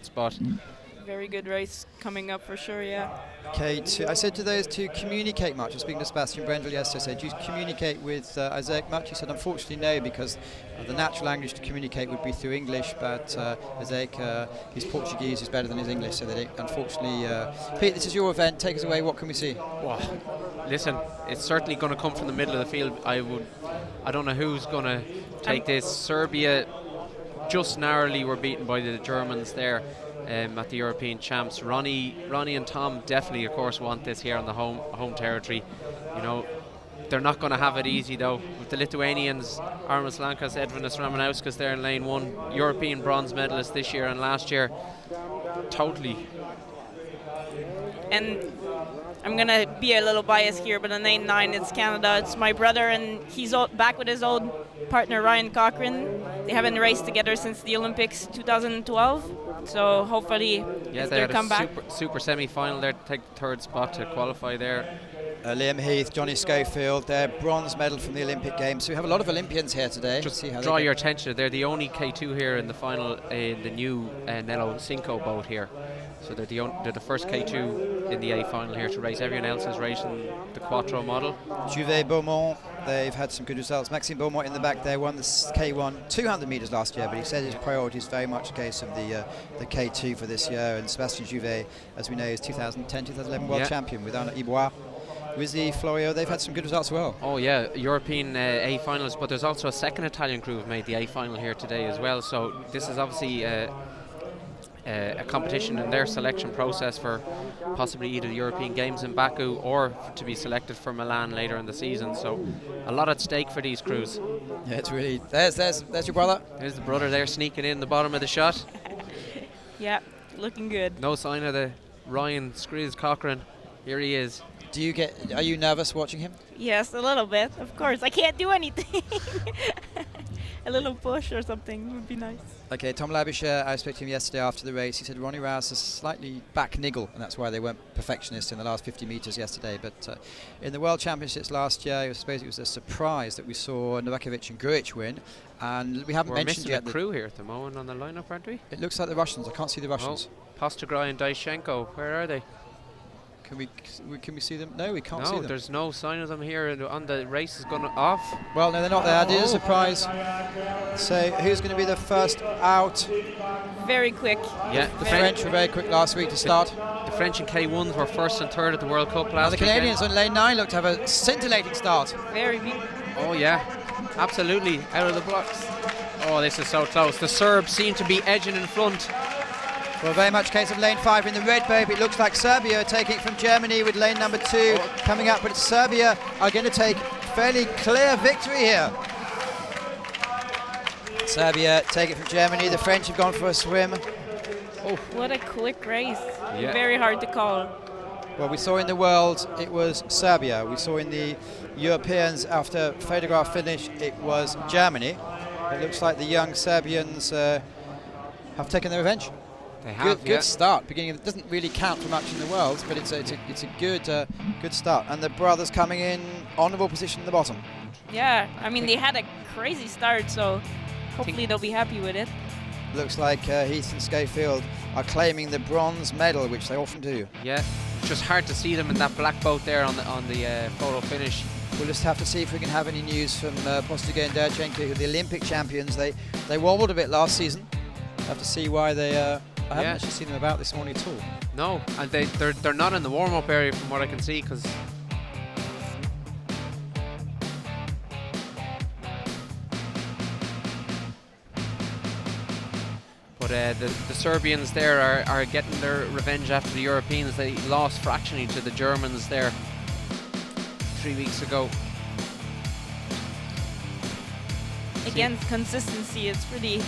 spot. Very good race coming up for sure, yeah. K2, I said to those two, communicate much. I was speaking to Sebastian Brendel yesterday. I said, do you communicate with Isaac much? He said, unfortunately, no, because the natural language to communicate would be through English, but Isaac, his Portuguese is better than his English, so that unfortunately... Pete, this is your event. Take us away. What can we see? Well, listen, it's certainly going to come from the middle of the field. I don't know who's going to take this. Serbia just narrowly were beaten by the Germans there. At the European champs. Ronnie and Tom definitely, of course, want this here on the home territory. You know, they're not going to have it easy though. With the Lithuanians, Armas Lankas, Edvinas Ramanauskas there in lane 1, European bronze medalist this year and last year. Totally. And I'm going to be a little biased here, but in lane 9 it's Canada. It's my brother, and he's back with his old partner Ryan Cochran. They haven't raced together since the Olympics 2012. So hopefully, yeah, they come back. Super semi-final there to take the 3rd spot to qualify there. Liam Heath, Johnny Schofield, their bronze medal from the Olympic Games. So we have a lot of Olympians here today. Just draw your attention. They're the only K2 here in the final in the new Nello Cinco boat here. So they're the first K2 in the A final here to race. Everyone else is racing the Quattro model. Juvet Beaumont, they've had some good results. Maxime Beaumont in the back there won the K1 200 metres last year, but he said his priority is very much a case of the K2 for this year. And Sébastien Juvet, as we know, is 2010-2011 world champion with Arnaud Ibois. Wizzy, Florio, they've had some good results as well. Oh yeah, European A finals, but there's also a second Italian crew who've made the A final here today as well. So this is obviously a competition in their selection process for possibly either the European Games in Baku or to be selected for Milan later in the season. So a lot at stake for these crews. Yeah, it's really... There's your brother. There's the brother there sneaking in the bottom of the shot. Yeah, looking good. No sign of the Ryan Screws Cochran. Here he is. Are you nervous watching him? Yes, a little bit, of course. I can't do anything. A little push or something would be nice. Okay, Tom Labuschagne, I spoke to him yesterday after the race. He said Ronnie Rouse is slightly back niggle, and that's why they weren't perfectionists in the last 50 metres yesterday. But in the World Championships last year, I suppose it was a surprise that we saw Novakovic and Grujic win. And we haven't mentioned yet the crew here at the moment on the lineup, aren't we? It looks like the Russians. I can't see the Russians. Postagrai and Daishenko, where are they? Can we see them? No, we can't see them. No, there's no sign of them here. On the race is going off. Well, no, they're not there. It is a surprise. So, who's going to be the first out? Very quick. Yeah, the French were very quick last week to start. The French and K1s were 1st and 3rd at the World Cup last week. The Canadians on lane 9 look to have a scintillating start. Very big. Oh yeah, absolutely out of the blocks. Oh, this is so close. The Serbs seem to be edging in front. Well, very much case of lane 5 in the red boat. It looks like Serbia are taking it from Germany with lane number 2 coming up, but Serbia are going to take fairly clear victory here. Serbia take it from Germany. The French have gone for a swim. Oh, what a quick race. Yeah. Very hard to call. Well, we saw in the World it was Serbia. We saw in the Europeans after photograph finish it was Germany. It looks like the young Serbians have taken their revenge. They have, good start. It doesn't really count for much in the Worlds, but it's a good start. And the brothers coming in honourable position at the bottom. Yeah, I mean they had a crazy start, so hopefully they'll be happy with it. Looks like Heath and Schofield are claiming the bronze medal, which they often do. Yeah, it's just hard to see them in that black boat there on the photo finish. We'll just have to see if we can have any news from Postagrai and Derchenko, who are the Olympic champions. They wobbled a bit last season. Have to see why they. I haven't actually seen them about this morning at all. No, and they're not in the warm-up area from what I can see, because but the Serbians there are getting their revenge after the Europeans. They lost fractionally to the Germans there 3 weeks ago. Again, consistency, it's pretty...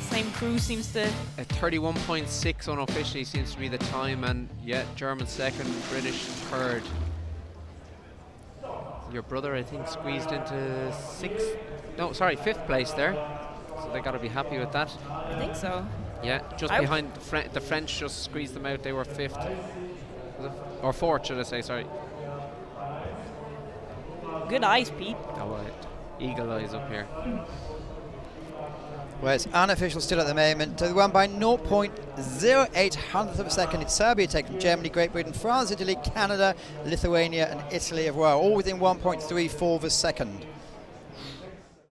Same crew seems to... 31.6 unofficially seems to be the time, and yeah, German 2nd, British 3rd. Your brother, I think, squeezed into 5th place there. So they got to be happy with that. I think so. Yeah, just behind the French just squeezed them out. They were 5th. Or 4th, should I say, sorry. Good eyes, Pete. Oh, eagle eyes up here. Well, it's unofficial still at the moment. They won by 0.08 hundredth of a second. It's Serbia taking Germany, Great Britain, France, Italy, Canada, Lithuania and Italy as well, all within 1.34 of a second.